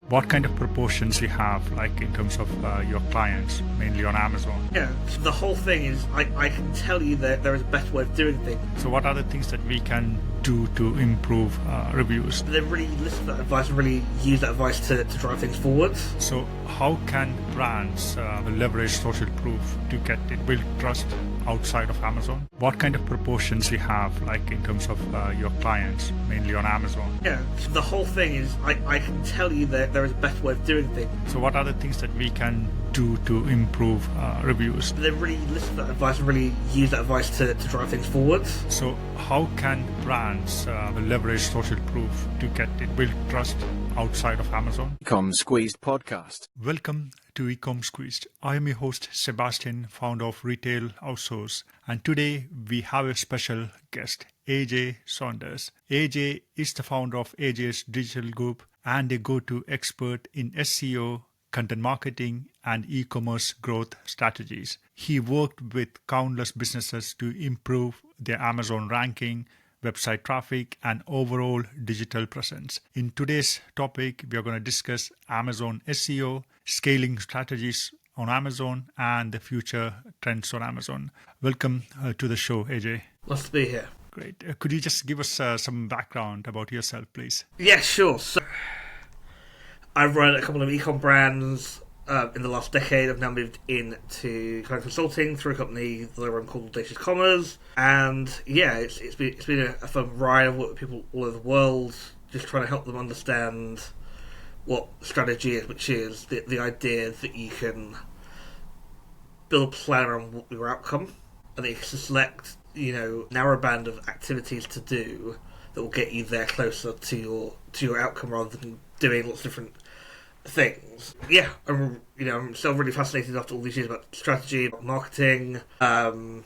What kind of proportions you have, like in terms of your clients, mainly on Amazon? Yeah, the whole thing is I can tell you that there is a better way of doing things. So what are the things that we can do to improve reviews? They really listen to that advice and really use that advice to drive things forward. So how can brands leverage social proof to build trust outside of Amazon? What kind of proportions you have, like in terms of your clients, mainly on Amazon? Yeah, the whole thing is I can tell you that there is a better way of doing things. So what are the things that we can do to improve reviews? They really listen to that advice and really use that advice to drive things forward. So how can brands leverage social proof to build trust outside of Amazon? eCommerce Squeezed podcast. Welcome to eCommerce Squeezed. I am your host Sebastian, founder of Retail-Outsource, and today we have a special guest, AJ Saunders. AJ is the founder of AJ's Digital Group and a go-to expert in SEO, content marketing, and e-commerce growth strategies. He worked with countless businesses to improve their Amazon ranking, website traffic, and overall digital presence. In today's topic, we are going to discuss Amazon SEO, scaling strategies on Amazon, and the future trends on Amazon. Welcome to the show, AJ. Nice to be here. Great. Could you just give us some background about yourself, please? Yeah, sure. So I've run a couple of e-com brands in the last decade. I've now moved into consulting through a company that I run called eCommerce, and yeah, it's been a fun ride. I've worked with people all over the world, just trying to help them understand what strategy is, which is the idea that you can build a plan around your outcome, and that you can select, narrow band of activities to do that will get you there closer to your outcome, rather than doing lots of different things. Yeah, I'm still really fascinated after all these years about strategy, about marketing, and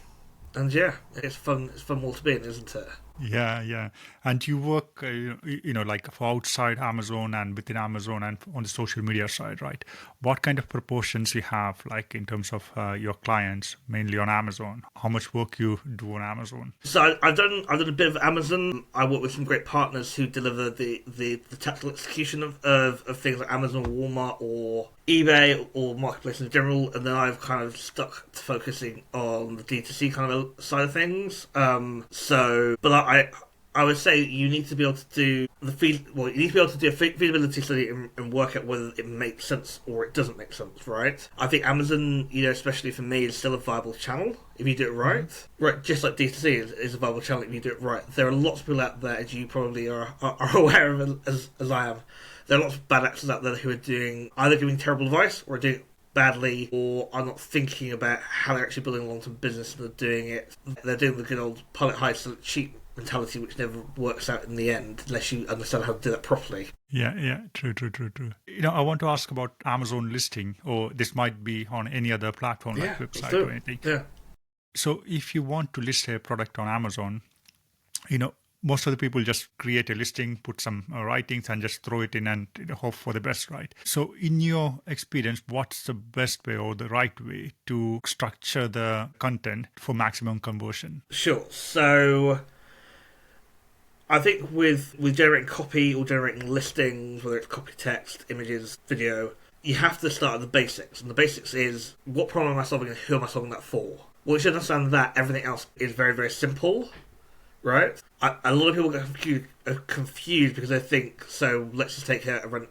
yeah, it's fun world to be in, isn't it? Yeah. And you work, like for outside Amazon and within Amazon and on the social media side, right? What kind of proportions you have, like in terms of your clients, mainly on Amazon? How much work you do on Amazon? So I've done a bit of Amazon. I work with some great partners who deliver the tactical execution of things like Amazon, Walmart, or eBay, or marketplace in general, and then I've kind of stuck to focusing on the D2C kind of side of things. But I would say you need to be able to do you need to be able to do a feasibility study and work out whether it makes sense or it doesn't make sense, right? I think Amazon, especially for me, is still a viable channel if you do it right. Mm-hmm. Right, just like D2C is a viable channel if you do it right. There are lots of people out there, as you probably are aware of as I am. There are lots of bad actors out there who are either giving terrible advice or doing it badly, or are not thinking about how they're actually building a long-term business, and they're doing the good old pilot high, sell it cheap mentality, which never works out in the end unless you understand how to do that properly. Yeah, true. I want to ask about Amazon listing, or this might be on any other platform like website or anything. Yeah. So if you want to list a product on Amazon, most of the people just create a listing, put some writings, and just throw it in and hope for the best, right? So in your experience, what's the best way or the right way to structure the content for maximum conversion? Sure. So I think with generating copy or generating listings, whether it's copy, text, images, video, you have to start at the basics. And the basics is, what problem am I solving and who am I solving that for? Once you understand that, everything else is very, very simple. Right? A lot of people get confused because they think, so let's just take I've got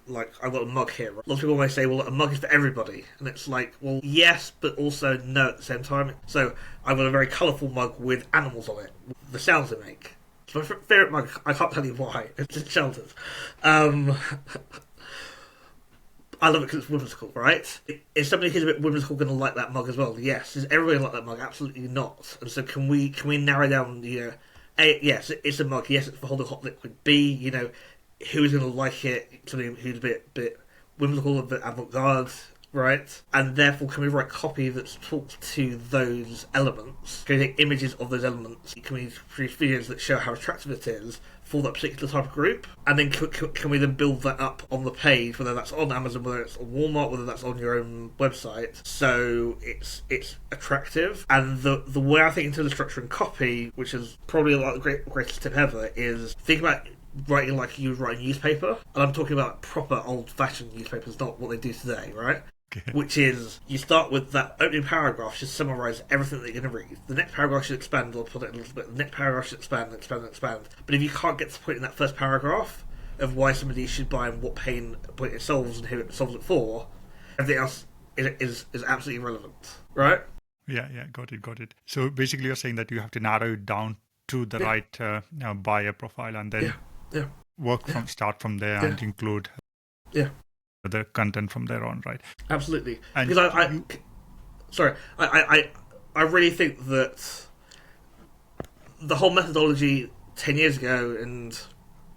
a mug here. Right? A lot of people may say, well, a mug is for everybody. And it's like, well, yes, but also no at the same time. So I've got a very colourful mug with animals on it, the sounds they make. It's my favourite mug. I can't tell you why. It's in Shelters. I love it because it's whimsical, right? Is somebody who's a bit whimsical going to like that mug as well? Yes. Is everybody like that mug? Absolutely not. And so can we narrow down, A, yes, it's a mug. Yes, it's for holding hot liquid. B, who's going to like it? Somebody who's a bit whimsical, a bit avant-garde, right? And therefore, can we write copy that talks to those elements? Can we take images of those elements? Can we produce videos that show how attractive it is for that particular type of group? And then can we then build that up on the page, whether that's on Amazon, whether it's on Walmart, whether that's on your own website, so it's attractive. And the way I think in terms of structure and copy, which is probably like the greatest tip ever, is think about writing like you would write a newspaper. And I'm talking about proper old-fashioned newspapers, not what they do today, right? Okay. Which is, you start with that opening paragraph, should summarise everything that you're going to read. The next paragraph should expand or put it a little bit. The next paragraph should expand, expand, expand. But if you can't get to the point in that first paragraph of why somebody should buy and what pain point it solves and who it solves it for, everything else is absolutely irrelevant, right? Yeah, got it. So basically you're saying that you have to narrow it down to the right buyer profile and then start from there and include the content from there on, right? Absolutely. And because I really think that the whole methodology 10 years ago, and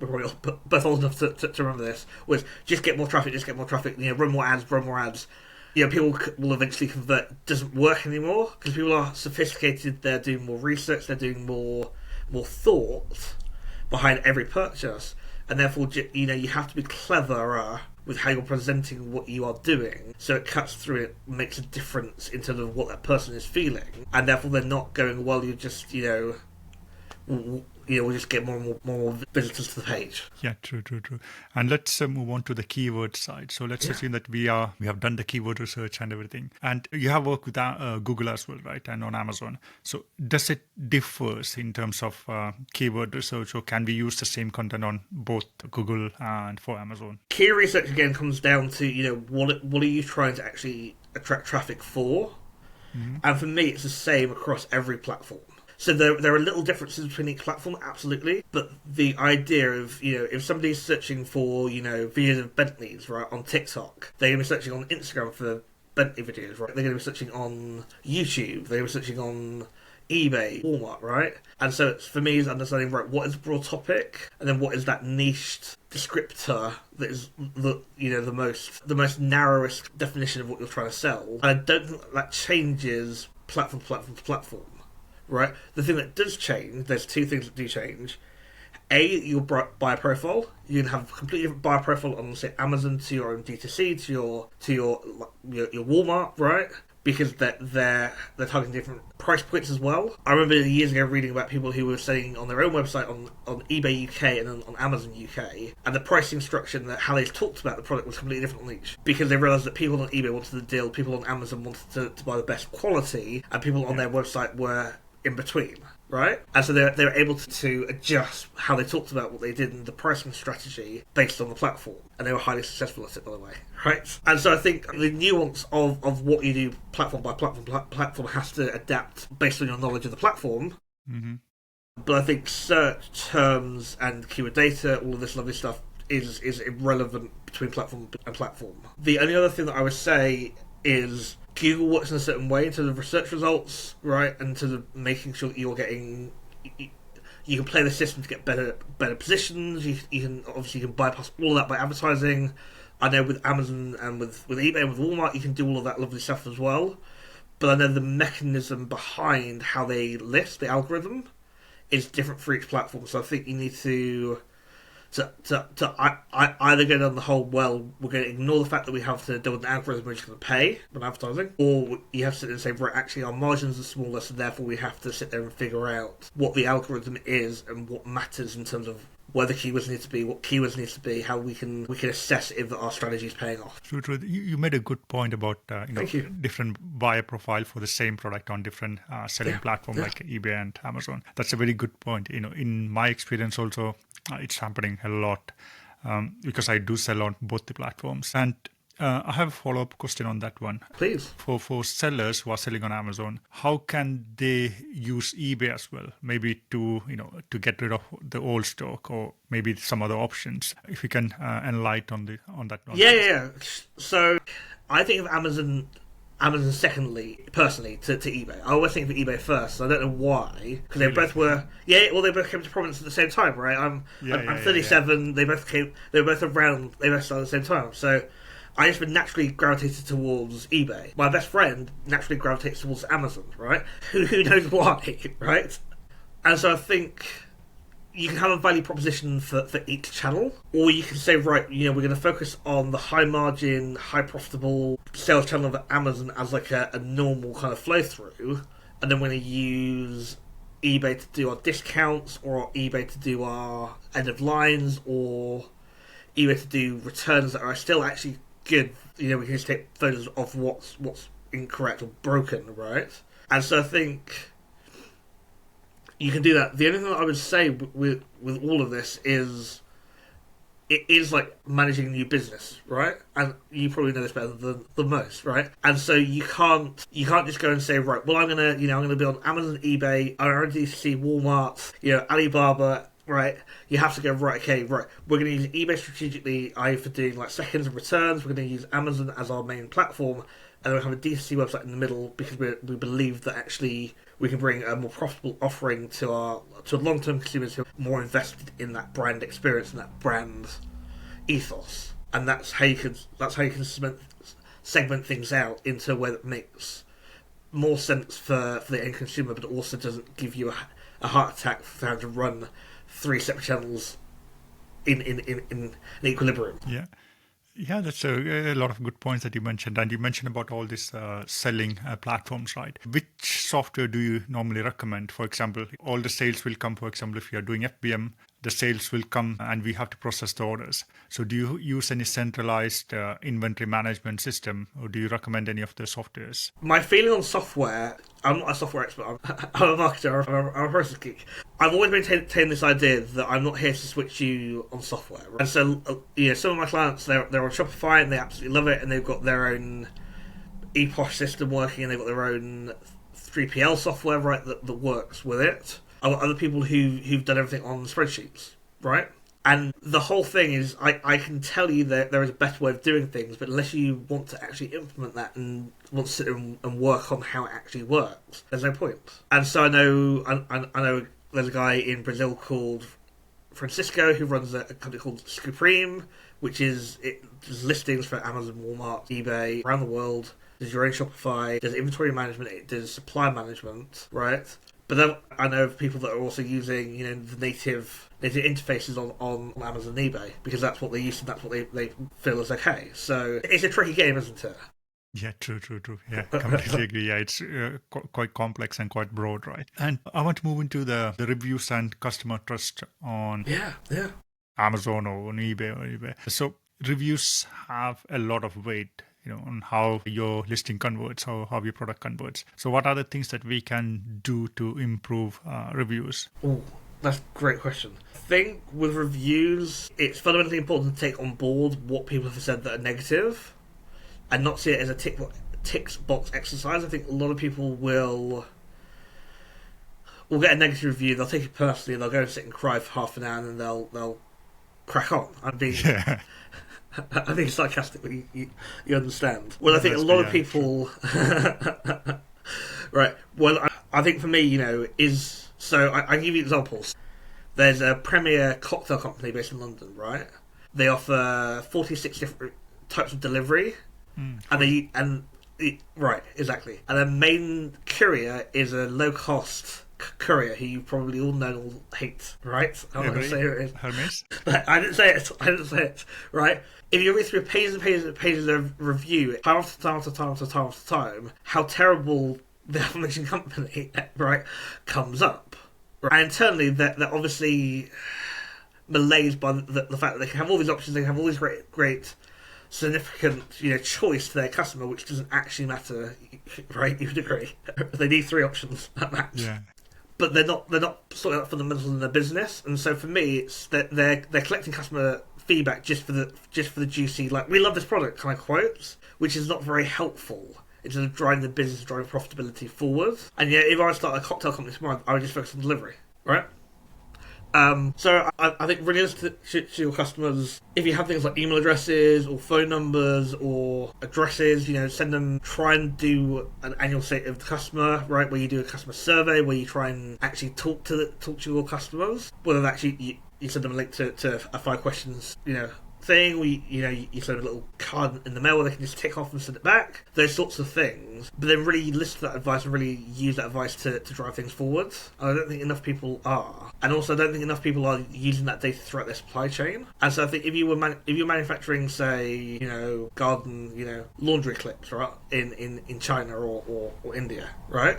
we're probably all both old enough to remember this, was just get more traffic, run more ads. People will eventually convert. Doesn't work anymore because people are sophisticated. They're doing more research. They're doing more thought behind every purchase, and therefore, you have to be cleverer with how you're presenting what you are doing, so it cuts through. It makes a difference in terms of what that person is feeling, and therefore they're not going, well, you just we'll just get more and more visitors to the page. Yeah, true. And let's move on to the keyword side. So let's assume that we have done the keyword research and everything. And you have worked with Google as well, right? And on Amazon. So does it differ in terms of keyword research, or can we use the same content on both Google and for Amazon? Key research again comes down to what are you trying to actually attract traffic for? Mm-hmm. And for me, it's the same across every platform. So there are little differences between each platform, absolutely. But the idea of, if somebody's searching for, videos of Bentleys, right, on TikTok, they're going to be searching on Instagram for Bentley videos, right? They're going to be searching on YouTube. They're going to be searching on eBay, Walmart, right? And so for me, it's understanding, right, what is the broad topic? And then what is that niched descriptor that is the most narrowest definition of what you're trying to sell? And I don't think that changes platform to platform. Right. The thing that does change, there's two things that do change. Your buyer profile. You can have a completely different buyer profile on, say, Amazon to your own D2C to your Walmart, right? Because they're targeting different price points as well. I remember years ago reading about people who were selling on their own website on eBay UK and then on Amazon UK, and the pricing structure and how they talked about the product was completely different on each, because they realised that people on eBay wanted the deal, people on Amazon wanted to buy the best quality, and people on their website were in between, right? And so they were able to adjust how they talked about what they did in the pricing strategy based on the platform. And they were highly successful at it, by the way, right? And so I think the nuance of what you do platform by platform has to adapt based on your knowledge of the platform. Mm-hmm. But I think search terms and keyword data, all of this lovely stuff, is irrelevant between platform and platform. The only other thing that I would say is Google works in a certain way in terms of research results, right? And in terms of making sure that you're getting, you can play the system to get better positions. You can bypass all of that by advertising. I know with Amazon and with eBay and with Walmart, you can do all of that lovely stuff as well. But I know the mechanism behind how they list, the algorithm, is different for each platform. So I think you need to either go down the whole, well, we're going to ignore the fact that we have to deal with an algorithm which is going to pay on advertising, or you have to sit there and say, right, actually our margins are smaller, so therefore we have to sit there and figure out what the algorithm is and what matters in terms of where the keywords need to be, what keywords need to be, how we can assess if our strategy is paying off. True. You made a good point about different buyer profile for the same product on different selling platforms like eBay and Amazon. That's a very good point. In my experience also, it's happening a lot because I do sell on both the platforms. And I have a follow-up question on that one. Please. For sellers who are selling on Amazon, how can they use eBay as well? Maybe to get rid of the old stock, or maybe some other options. If you can enlighten on that one. Yeah. So I think of Amazon secondly, personally, to eBay. I always think of eBay first. So I don't know why, because they both were. Yeah, well, they both came to prominence at the same time, right? I'm 37. Yeah. They were both around. They both started at the same time. So I just naturally gravitated towards eBay. My best friend naturally gravitates towards Amazon, right? Who knows why, right? And so I think you can have a value proposition for each channel, or you can say, right, we're going to focus on the high margin, high profitable sales channel of Amazon as like a normal kind of flow through, and then we're going to use eBay to do our discounts, or eBay to do our end of lines, or eBay to do returns that are still actually good. We can just take photos of what's incorrect or broken, right? And so I think you can do that. The only thing that I would say with all of this is it is like managing a new business, right? And you probably know this better than most, right? And so you can't just go and say, right, well, I'm gonna be on Amazon, eBay, RDC, Walmart, Alibaba, right? You have to go, right, okay, right, we're going to use eBay strategically, either for doing like seconds and returns. We're going to use Amazon as our main platform, and then we have a D2C website in the middle, because we believe that actually we can bring a more profitable offering to long-term consumers who are more invested in that brand experience and that brand ethos. And that's how you can segment things out into a way that makes more sense for the end consumer, but also doesn't give you a heart attack for having to run 3 separate channels in equilibrium. Yeah, that's a lot of good points that you mentioned. And you mentioned about all these selling platforms, right? Which software do you normally recommend? For example, all the sales will come, for example, if you're doing FBM, the sales will come and we have to process the orders. So do you use any centralized inventory management system, or do you recommend any of the softwares? My feeling on software, I'm not a software expert, I'm a marketer, I'm a process geek. I've always maintained this idea that I'm not here to switch you on software. Right? And so, some of my clients, they're on Shopify and they absolutely love it, and they've got their own ePOS system working, and they've got their own 3PL software, right, that works with it. I've got other people who've done everything on spreadsheets, right? And the whole thing is, I can tell you that there is a better way of doing things, but unless you want to actually implement that and want to sit and work on how it actually works, there's no point. And so I know there's a guy in Brazil called Francisco who runs a company called Supreme, which is listings for Amazon, Walmart, eBay around the world. There's your own Shopify, there's inventory management, there's supply management, right? But then I know of people that are also using, the native interfaces on Amazon and eBay, because that's what they use and that's what they feel is okay. So it's a tricky game, isn't it? Yeah, true. Yeah, completely agree. Yeah, it's quite complex and quite broad, right? And I want to move into the reviews and customer trust on Amazon or on eBay. So reviews have a lot of weight, on how your listing converts, or how your product converts. So what are the things that we can do to improve reviews? Ooh, that's a great question. I think with reviews, it's fundamentally important to take on board what people have said that are negative, and not see it as a tick box exercise. I think a lot of people will get a negative review, they'll take it personally, they'll go and sit and cry for half an hour, and then they'll crack on. I think sarcastically, you understand. Well, I think a lot of people... Right. Well, I think for me, is... So, I give you examples. There's a premier cocktail company based in London, right? They offer 46 different types of delivery. Right, exactly. And their main courier is a low-cost courier who you probably all know and all hate, right? I'm not going to say who it is. Hermes? I didn't say it, right? If you read through pages and pages and pages of review, time after time, how terrible the aforementioned company, right, comes up. Right? And internally, they're obviously malaised by the fact that they can have all these options, they can have all these great significant choice to their customer, which doesn't actually matter, right? You would agree. They need 3 options at max. Yeah. But they're not sorting out fundamentals in their business, and so for me, it's that they're collecting customer feedback just for the juicy, like, we love this product kind of quotes, which is not very helpful in terms of driving the business, driving profitability forward. And if I start a cocktail company tomorrow, I would just focus on delivery, right? So I think really to your customers, if you have things like email addresses or phone numbers or addresses, send them, try and do an annual state of the customer, right, where you do a customer survey, where you try and actually talk to your customers, whether that's you send them a link to a 5 questions, thing, you send a little card in the mail where they can just tick off and send it back, those sorts of things, but then really listen to that advice and really use that advice to drive things forward. And I don't think enough people are, and also I don't think enough people are using that data throughout their supply chain. And so I think if you're manufacturing, say, garden, laundry clips, right, in China or India, right,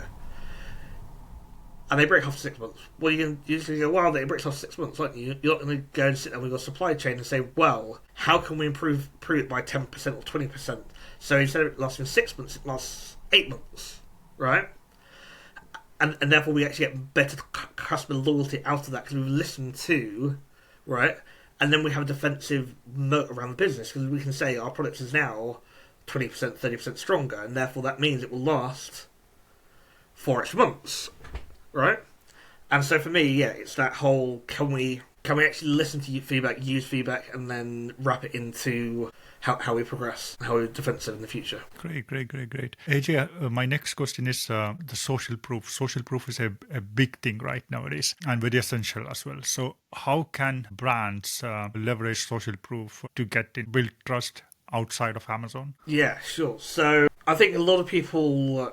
and they break after 6 months. Well, you're going to go, well, it breaks after 6 months, aren't you? You're not going to go and sit down with your supply chain and say, well, how can we improve it by 10% or 20%? So instead of it lasting 6 months, it lasts 8 months, right? And therefore we actually get better customer loyalty out of that because we've listened to, right? And then we have a defensive moat around the business because we can say our product is now 20%, 30% stronger, and therefore that means it will last 4 extra months, right? And so for me, yeah, it's that whole can we actually listen to feedback, use feedback, and then wrap it into how we progress, how we're defensive in the future. Great. AJ, my next question is the social proof. Social proof is a big thing right nowadays and very essential as well. So how can brands leverage social proof to build trust outside of Amazon? Yeah, sure. So I think a lot of people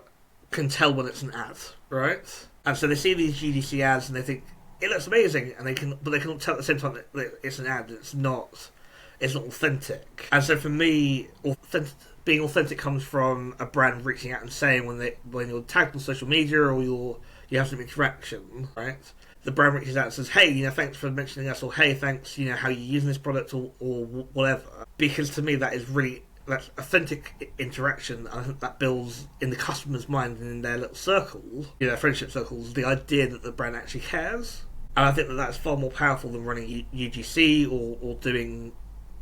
can tell when it's an ad, right? And so they see these GDC ads and they think it looks amazing, and they can tell at the same time that it's an ad. It's not authentic. And so for me, being authentic comes from a brand reaching out and saying when you're tagged on social media or you have some interaction, right? The brand reaches out and says, hey, thanks for mentioning us, or hey, thanks, how you're using this product, or whatever. Because to me, that's authentic interaction. I think that builds in the customer's mind and in their little circle, friendship circles, the idea that the brand actually cares. And I think that's far more powerful than running UGC or doing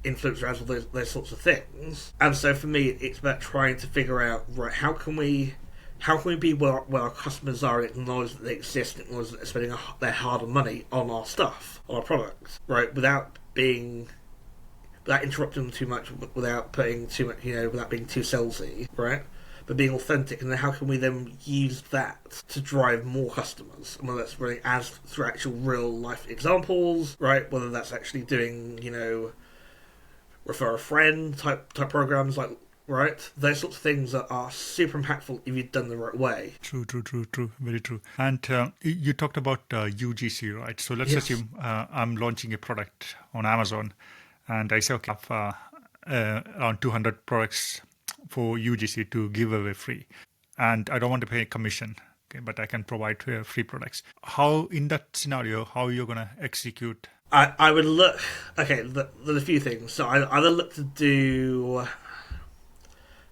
influencer ads or those sorts of things. And so for me, it's about trying to figure out, right, how can we be where our customers are and acknowledge that they exist and acknowledge that they're spending their hard-earned money on our stuff, on our products, right, without interrupting them too much, without putting too much, without being too salesy, right? But being authentic, and then how can we then use that to drive more customers? And whether that's running ads through actual real life examples, right? Whether that's actually doing, refer a friend type programs, like, right? Those sorts of things that are super impactful if you've done the right way. True. Very true. And you talked about UGC, right? So let's assume I'm launching a product on Amazon, and I say, okay, I have around 200 products for UGC to give away free. And I don't want to pay a commission, okay, but I can provide free products. How, in that scenario, how are you going to execute? I would look, okay, there's a few things. So I either look to do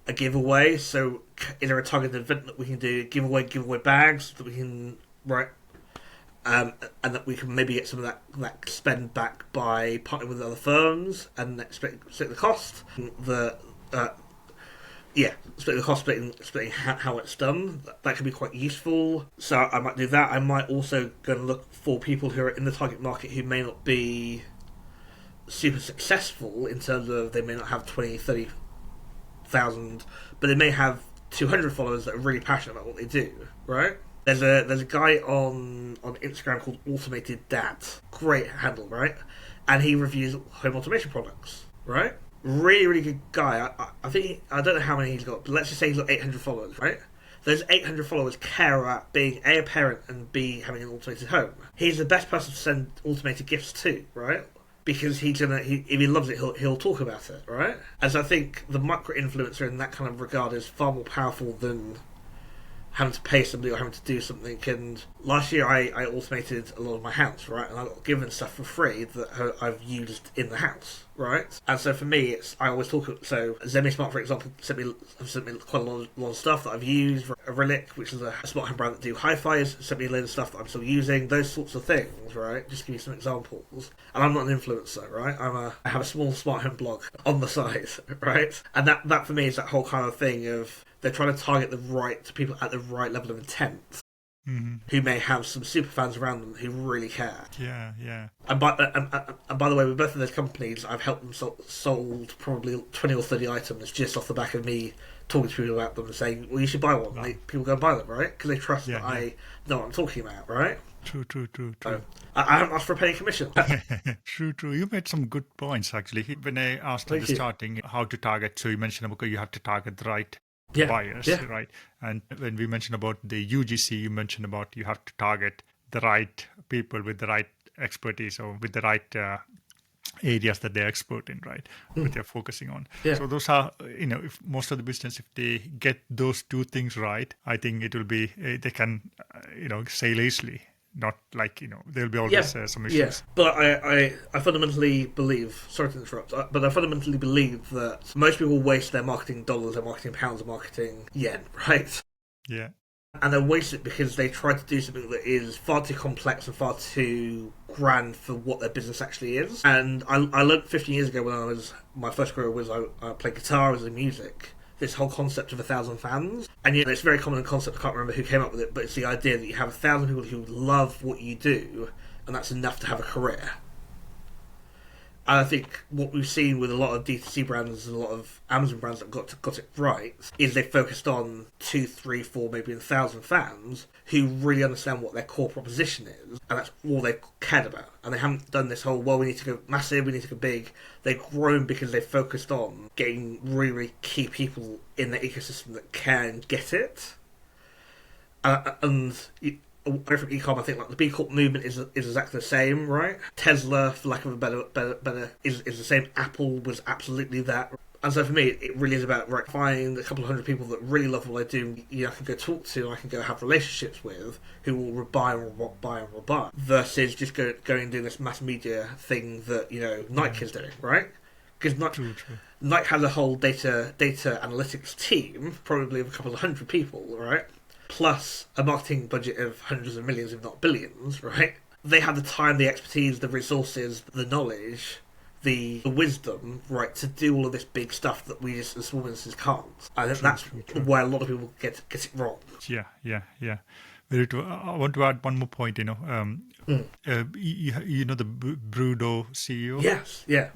a giveaway. So is there a targeted event that we can do, giveaway bags that we can, right? And that we can maybe get some of that spend back by partnering with other firms and split the cost. Split the cost, splitting how it's done. That could be quite useful. So I might do that. I might also go and look for people who are in the target market who may not be super successful in terms of they may not have 20, 30,000, but they may have 200 followers that are really passionate about what they do, right? There's a guy on Instagram called Automated Dad. Great handle, right? And he reviews home automation products, right? Really, really good guy. I think I don't know how many he's got, but let's just say he's got 800 followers, right? Those 800 followers care about being A, a parent, and B, having an automated home. He's the best person to send automated gifts to, right? Because if he loves it, he'll talk about it, right? As I think the micro-influencer in that kind of regard is far more powerful than having to pay somebody or having to do something. And last year I automated a lot of my house, right? And I got given stuff for free that I've used in the house, right? And so for me, I always talk. So ZemiSmart, for example, sent me quite a lot of stuff that I've used. Relic, which is a smart home brand that do hi-fis, sent me a load of stuff that I'm still using. Those sorts of things, right? Just to give you some examples. And I'm not an influencer, right? I have a small smart home blog on the side, right? And that for me is that whole kind of thing of they're trying to target the right people at the right level of intent, who may have some super fans around them who really care. Yeah. And by the way, with both of those companies, I've helped them sold probably 20 or 30 items just off the back of me talking to people about them and saying, well, you should buy one. Wow. People go and buy them, right? Because they trust that I know what I'm talking about, right? True. So, I haven't asked for a penny commission. True. You made some good points, actually. When I asked at the starting how to target, so you mentioned about you have to target the right buyers, right? And when we mentioned about the UGC, you mentioned about you have to target the right people with the right expertise or with the right areas that they're expert in, right? What they're focusing on. So those are, if most of the business, if they get those two things right, I think it will be, they can sail easily. Not like, there'll be always some issues. Yeah, but I fundamentally believe, sorry to interrupt, but I fundamentally believe that most people waste their marketing dollars, their marketing pounds, their marketing yen, right? Yeah. And they waste it because they try to do something that is far too complex and far too grand for what their business actually is. And I learned 15 years ago when my first career was I played guitar as a music. This whole concept of 1,000 fans. And it's a very common concept, I can't remember who came up with it, but it's the idea that you have 1,000 people who love what you do, and that's enough to have a career. And I think what we've seen with a lot of D2C brands and a lot of Amazon brands that got it right is they focused on 2, 3, 4, maybe 1,000 fans who really understand what their core proposition is, and that's all they've cared about. And they haven't done this whole, well, we need to go massive, we need to go big. They've grown because they've focused on getting really, really key people in the ecosystem that can get it. Away from e-com, I think like the B Corp movement is exactly the same, right? Tesla, for lack of a better is the same. Apple was absolutely that. And so for me, it really is about find a couple of hundred people that really love what I do. I can go talk to, I can go have relationships with, who will buy and buy, versus just going and doing this mass media thing that Nike is doing, right? Because Nike has a whole data analytics team, probably of a couple of hundred people, right? Plus a marketing budget of hundreds of millions, if not billions, right? They have the time, the expertise, the resources, the knowledge, the wisdom, right, to do all of this big stuff that we as small businesses can't. I think that's where a lot of people get it wrong. Yeah. Very true. I want to add one more point. You know the Brudo CEO. Yes. Yeah.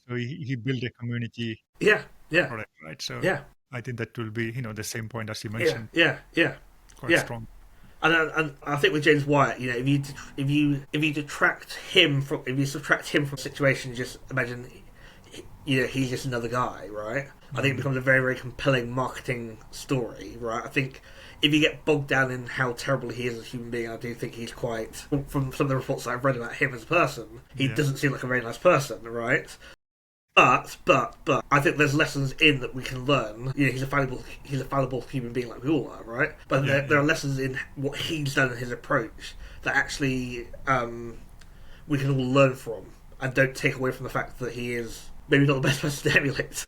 So he built a community. Yeah. Product, right. So yeah. I think that will be the same point as you mentioned. Yeah. Quite strong. And I think with James Wyatt, if you subtract him from the situation, just imagine, he's just another guy, right? I think it becomes a very, very compelling marketing story, right? I think if you get bogged down in how terrible he is as a human being, I do think he's quite, from some of the reports that I've read about him as a person, he doesn't seem like a very nice person, right? But I think there's lessons in that we can learn. He's a fallible human being like we all are, right? But there are lessons in what he's done and his approach that actually we can all learn from, and don't take away from the fact that he is maybe not the best person to emulate.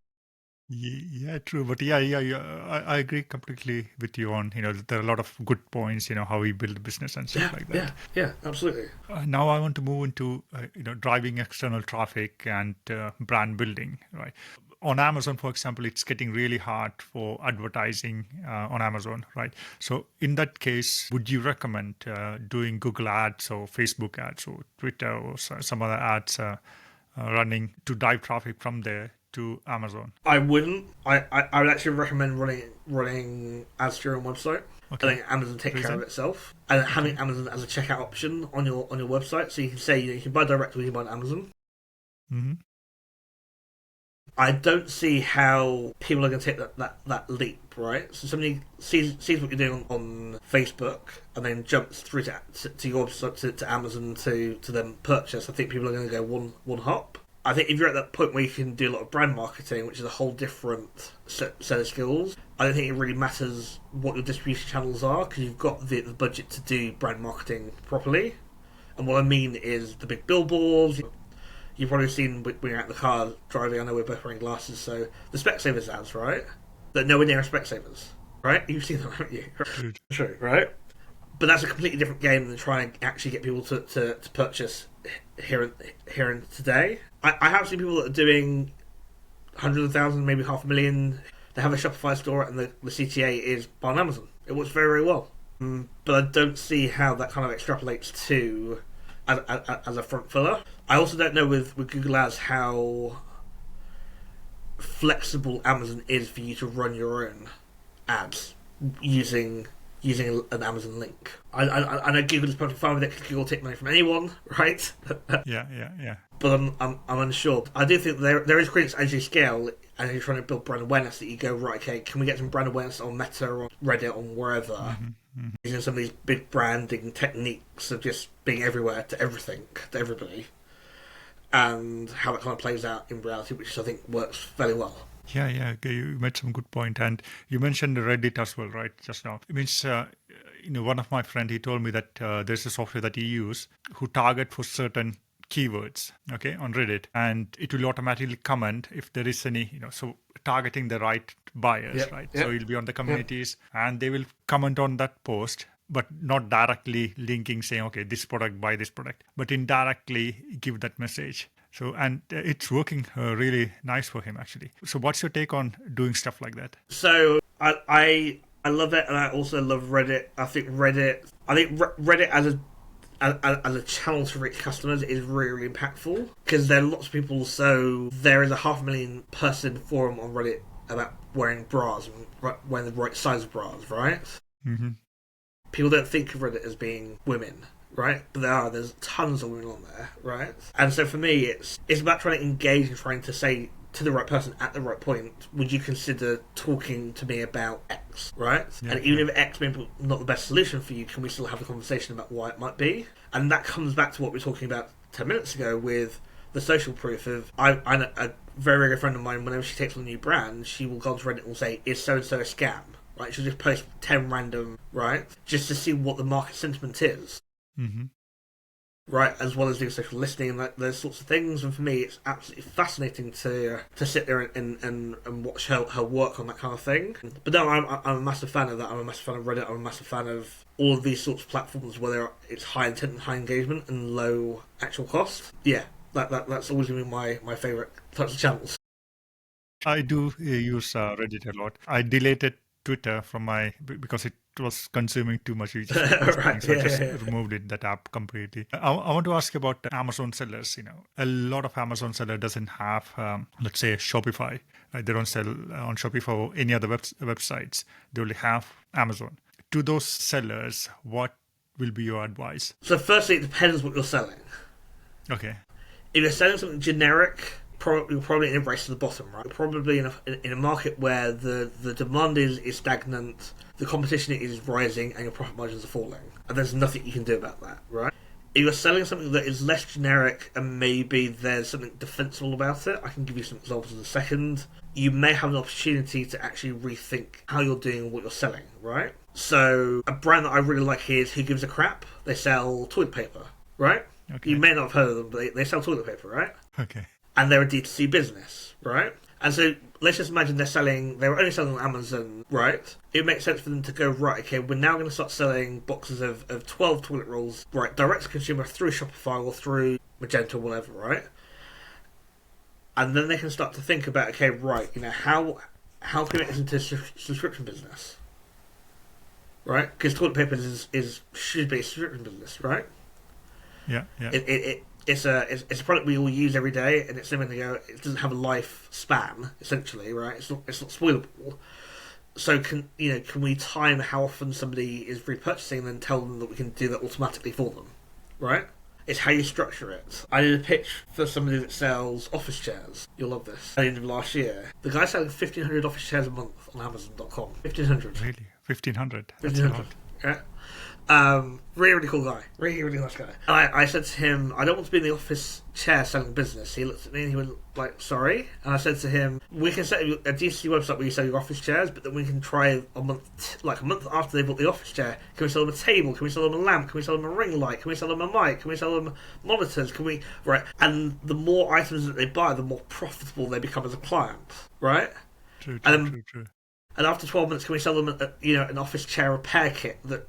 Yeah, true. But I agree completely with you on, there are a lot of good points, how we build a business and stuff like that. Yeah, absolutely. Now I want to move into, driving external traffic and brand building, right? On Amazon, for example, it's getting really hard for advertising on Amazon, right? So in that case, would you recommend doing Google ads or Facebook ads or Twitter or some other ads running to drive traffic from there to Amazon? I wouldn't. I would actually recommend running ads to your own website. Okay. I think Amazon takes care of itself, and having Amazon as a checkout option on your website, so you can say you can buy directly when you buy on Amazon. Mm-hmm. I don't see how people are going to take that leap, right? So somebody sees what you're doing on Facebook and then jumps through to your website to Amazon to then purchase. I think people are going to go one hop. I think if you're at that point where you can do a lot of brand marketing, which is a whole different set of skills, I don't think it really matters what your distribution channels are, because you've got the budget to do brand marketing properly. And what I mean is the big billboards. You've probably seen when you're out in the car driving, I know we're both wearing glasses, so the Specsavers ads, right? That nowhere near are Specsavers, right? You've seen them, haven't you? True, right? But that's a completely different game than trying to actually get people to purchase here and today. I have seen people that are doing hundreds of thousands, maybe 500,000. They have a Shopify store and the CTA is on Amazon. It works very, very well. But I don't see how that kind of extrapolates to as a front filler. I also don't know with Google Ads how flexible Amazon is for you to run your own ads using an Amazon link. I know Google is perfectly fine with it because Google will take money from anyone, right? Yeah. But I'm unsure. I do think there is critics as you scale and you're trying to build brand awareness that you go, right, okay, can we get some brand awareness on Meta or Reddit or wherever? Using some of these big branding techniques of just being everywhere to everything, to everybody. And how that kind of plays out in reality, which I think works fairly well. Yeah. Okay, you made some good point, and you mentioned Reddit as well, right? Just now, it means one of my friend, he told me that there's a software that he use who target for certain keywords, okay, on Reddit, and it will automatically comment if there is any, so targeting the right buyers, Yep, right? yep, So you'll be on the communities and they will comment on that post, but not directly linking saying, okay, this product, buy this product, but indirectly give that message. So, and it's working really nice for him, actually. So what's your take on doing stuff like that? So I love it, and I also love Reddit. I think Reddit as a channel to reach customers is really impactful, because there are lots of people. So there is a 500,000 person forum on Reddit about wearing bras and wearing the right size of bras, right? Mm-hmm. People don't think of Reddit as being women, right? But there's tons of women on there, right? And so for me, it's about trying to engage and trying to say to the right person at the right point, would you consider talking to me about X, right? Yeah, and even if X may be not the best solution for you, can we still have a conversation about why it might be? And that comes back to what we were talking about 10 minutes ago with the social proof of, I know a very, very good friend of mine, whenever she takes on a new brand, she will go onto Reddit and will say, is so-and-so a scam? Right? She'll just post 10 random, right? Just to see what the market sentiment is. Mm-hmm. Right, as well as doing social listening and those sorts of things. And for me, it's absolutely fascinating to sit there and watch her work on that kind of thing. But no, I'm a massive fan of that. I'm a massive fan of Reddit. I'm a massive fan of all of these sorts of platforms, whether it's high intent and high engagement and low actual cost. Yeah, that's always going to be my favourite types of channels. I do use Reddit a lot. I deleted Twitter from because it was consuming too much. Right, So I just yeah. removed that app completely. I want to ask about Amazon sellers. A lot of Amazon seller doesn't have, let's say, Shopify. Right? They don't sell on Shopify or any other websites. They only have Amazon. To those sellers, what will be your advice? So firstly, it depends what you're selling. Okay. If you're selling something generic, you're probably in a race to the bottom, right? You're probably in a market where the demand is stagnant, the competition is rising, and your profit margins are falling. And there's nothing you can do about that, right? If you're selling something that is less generic and maybe there's something defensible about it, I can give you some examples in a second. You may have an opportunity to actually rethink how you're doing what you're selling, right? So a brand that I really like here is Who Gives a Crap. They sell toilet paper, right? Okay. You may not have heard of them, but they sell toilet paper, right? Okay. And they're a D2C business, right? And so let's just imagine they were only selling on Amazon, right? It makes sense for them to go, right, okay, we're now going to start selling boxes of 12 toilet rolls, right, direct to consumer through Shopify or through Magento or whatever, right? And then they can start to think about, okay, right, how can we make this into a subscription business? Right? Because toilet paper should be a subscription business, right? Yeah. It's a product we all use every day, and it's something it doesn't have a lifespan, essentially, right? It's not spoilable. So can we time how often somebody is repurchasing and then tell them that we can do that automatically for them, right? It's how you structure it. I did a pitch for somebody that sells office chairs. You'll love this. At the end of last year, the guy's selling 1,500 office chairs a month on Amazon.com. 1,500. Really? 1,500? That's 1,500. a lot. Yeah. Really, really cool guy. Really, really nice guy. And I said to him, I don't want to be in the office chair selling business. He looked at me and he went, like, sorry? And I said to him, we can set a D2C website where you sell your office chairs, but then we can try a month after they bought the office chair. Can we sell them a table? Can we sell them a lamp? Can we sell them a ring light? Can we sell them a mic? Can we sell them monitors? Right? And the more items that they buy, the more profitable they become as a client, right? True. And after 12 months, can we sell them an office chair repair kit that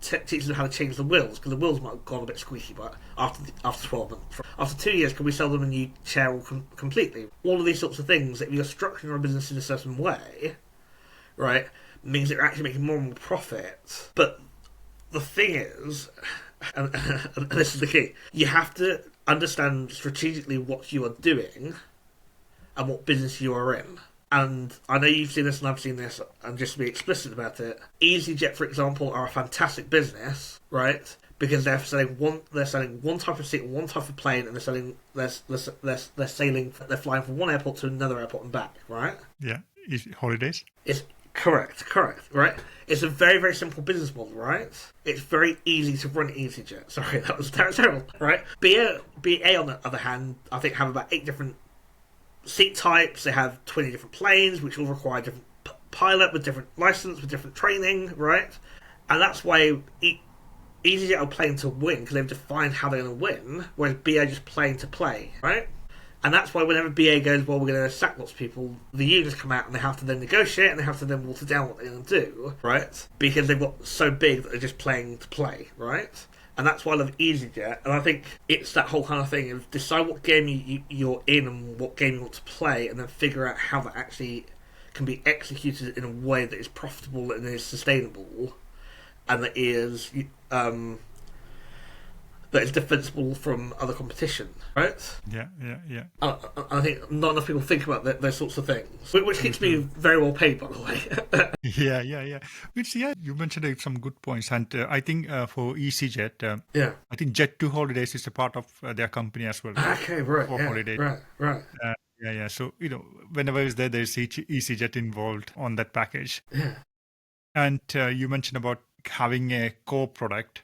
teaches them how to change the wheels, because the wheels might have gone a bit squeaky, but after 12 months. After 2 years, can we sell them a new chair completely? All of these sorts of things, if you're structuring your business in a certain way, right, means that you're actually making more and more profit. But the thing is, and this is the key, you have to understand strategically what you are doing and what business you are in. And I know you've seen this and I've seen this, and just to be explicit about it, EasyJet, for example, are a fantastic business, right? Because they're selling one type of seat on one type of plane, and they're flying from one airport to another airport and back, right? Yeah, holidays. It's correct, right? It's a very, very simple business model, right? It's very easy to run EasyJet. Sorry, that was terrible, right? BA on the other hand, I think have about 8 different seat types. They have 20 different planes, which all require different pilot with different license, with different training, right? And that's why EasyJet are playing to win, because they've defined how they're going to win, whereas BA are just playing to play, right? And that's why whenever BA goes, well, we're going to sack lots of people, the unions come out and they have to then negotiate and they have to then water down what they're going to do, right? Because they've got so big that they're just playing to play, right? And that's why I love EasyJet. And I think it's that whole kind of thing of decide what game you're in and what game you want to play, and then figure out how that actually can be executed in a way that is profitable and is sustainable, and that is defensible from other competition, right? Yeah. I think not enough people think about those sorts of things, which keeps me very well paid, by the way. Yeah. Which, you mentioned some good points. And I think for EasyJet, I think Jet2 Holidays is a part of their company as well. Okay, right. For holidays. Right. Yeah. So, whenever it's there's EasyJet involved on that package. Yeah. And you mentioned about having a core product.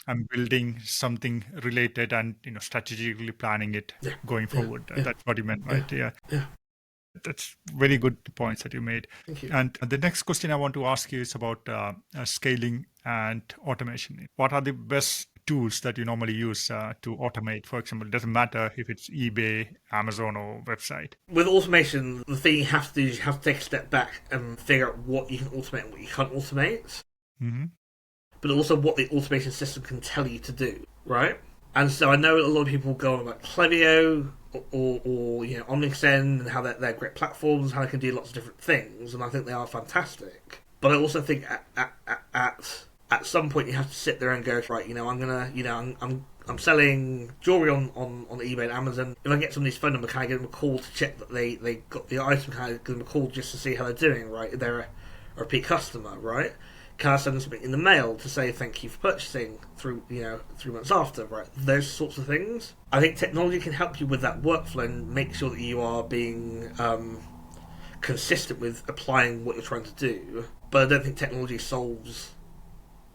And building something related and strategically planning it going forward. That's what you meant, right? Yeah. That's very good points that you made. Thank you. And the next question I want to ask you is about scaling and automation. What are the best tools that you normally use to automate? For example, it doesn't matter if it's eBay, Amazon, or website. With automation, the thing you have to do is you have to take a step back and figure out what you can automate and what you can't automate. Mm-hmm. But also what the automation system can tell you to do, right? And so I know a lot of people go on about Klaviyo or Omnixen and how they're great platforms, how they can do lots of different things, and I think they are fantastic. But I also think at some point you have to sit there and go, right, I'm selling jewelry on eBay and Amazon. If I get somebody's phone number, can I give them a call to check that they got the item? Can I give them a call just to see how they're doing, right? If they're a repeat customer, right? Can I send them something in the mail to say thank you for purchasing 3 months after, right? Those sorts of things. I think technology can help you with that workflow and make sure that you are being consistent with applying what you're trying to do. But I don't think technology solves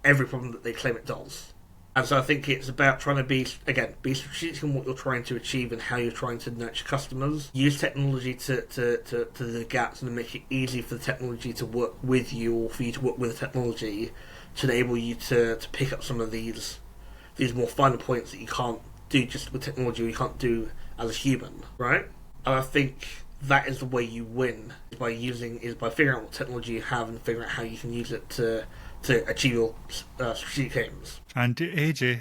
every problem that they claim it does. And so I think it's about trying to be strategic in what you're trying to achieve and how you're trying to nurture customers. Use technology to the gaps and make it easy for the technology to work with you, or for you to work with the technology to enable you to pick up some of these more final points that you can't do just with technology, or you can't do as a human, right? And I think that is the way you win, by figuring out what technology you have and figuring out how you can use it to achieve your strategic aims. And AJ,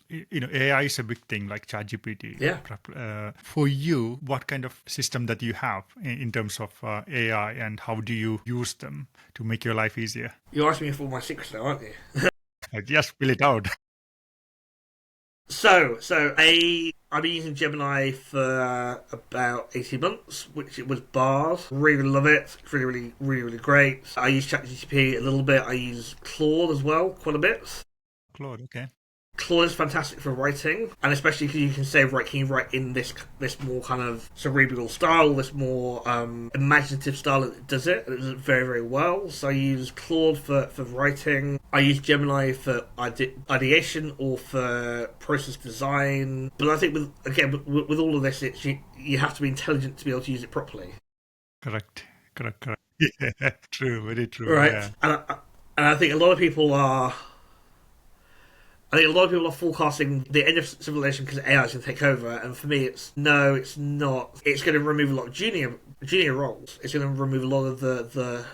AI is a big thing like ChatGPT. Yeah. For you, what kind of system that you have in terms of AI, and how do you use them to make your life easier? You're asking me for all my secrets now, aren't you? Just spill it out. So I've been using Gemini for about 18 months, which it was bars. Really love it. It's really great. I use ChatGPT a little bit. I use Claude as well, quite a bit. Claude, okay. Claude is fantastic for writing, and especially because you can say, right, can you write in this more kind of cerebral style, this more imaginative style that it does it, and it does it very, very well. So I use Claude for writing. I use Gemini for ideation or for process design. But I think with all of this, you have to be intelligent to be able to use it properly. Correct. Yeah, true, very true. Right, yeah. And I think a lot of people are forecasting the end of civilization because AI is going to take over, and for me, it's not. It's going to remove a lot of junior roles. It's going to remove a lot of the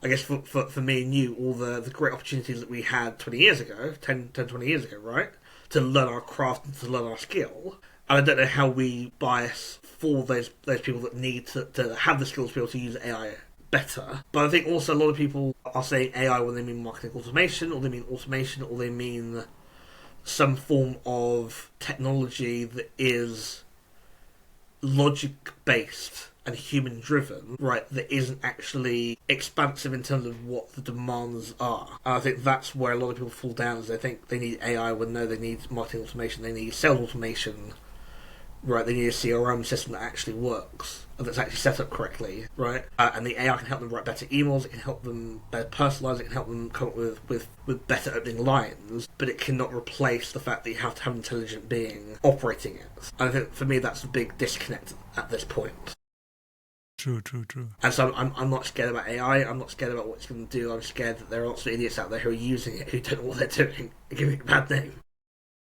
I guess for me and you, all the great opportunities that we had 20 years ago, 20 years ago, right? To learn our craft and to learn our skill. And I don't know how we bias for those people that need to have the skills to be able to use AI better. But I think also a lot of people are saying AI when they mean marketing automation, or they mean automation, or they mean some form of technology that is logic-based and human-driven, right, that isn't actually expansive in terms of what the demands are. And I think that's where a lot of people fall down, is they think they need AI when no, they need marketing automation, they need sales automation, right, they need a CRM system that actually works, and that's actually set up correctly, right? And the AI can help them write better emails, it can help them better personalise, it can help them come up with better opening lines, but it cannot replace the fact that you have to have an intelligent being operating it. And I think for me that's a big disconnect at this point. True, true, true. And so I'm not scared about AI. I'm not scared about what it's going to do. I'm scared that there are lots of idiots out there who are using it who don't know what they're doing and giving it a bad name.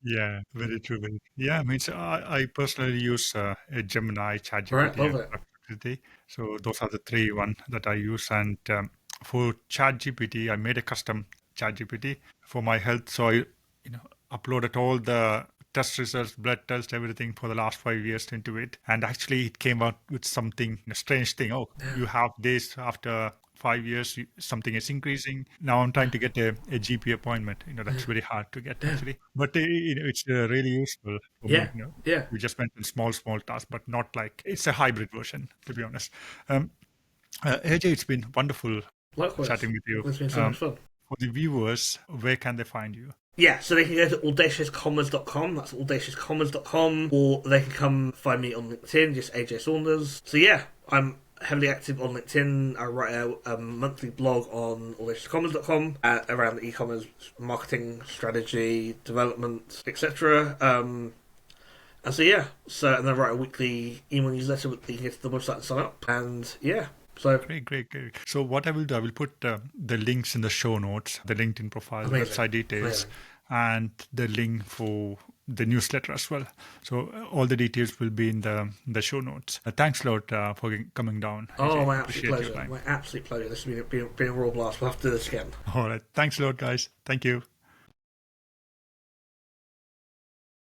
Yeah, very true. Very true. Yeah, I mean, so I personally use a Gemini, Right, ChatGPT, love and it. Perplexity. So those are the three one that I use. And for ChatGPT, I made a custom ChatGPT for my health. So I, uploaded all the test results, blood test, everything for the last 5 years into it. And actually, it came out with something, a strange thing. Oh, you have this after 5 years, something is increasing. Now I'm trying to get a GP appointment. That's very hard to get actually. But it's really useful for me. Yeah, yeah. We just mentioned small tasks, but not like it's a hybrid version, to be honest. AJ, it's been wonderful Likewise. chatting with you. It's been so much fun. For the viewers, where can they find you? Yeah, so they can go to audaciouscommerce.com, that's audaciouscommerce.com, or they can come find me on LinkedIn, just AJ Saunders. So yeah, I'm heavily active on LinkedIn. I write a monthly blog on audaciouscommerce.com around the e-commerce marketing, strategy, development, etc. And so yeah, and then I write a weekly email newsletter that you can get to the website and sign up. And yeah, so Great. So what I will do, I will put the links in the show notes, the LinkedIn profile, Amazing. website details, Amazing. and the link for the newsletter as well. So all the details will be in the show notes. Thanks a lot for coming down. Oh, AJ. my absolute Appreciate your pleasure. time. My absolute pleasure. This has been a real blast. We'll have to do this again. All right. Thanks a lot, guys. Thank you.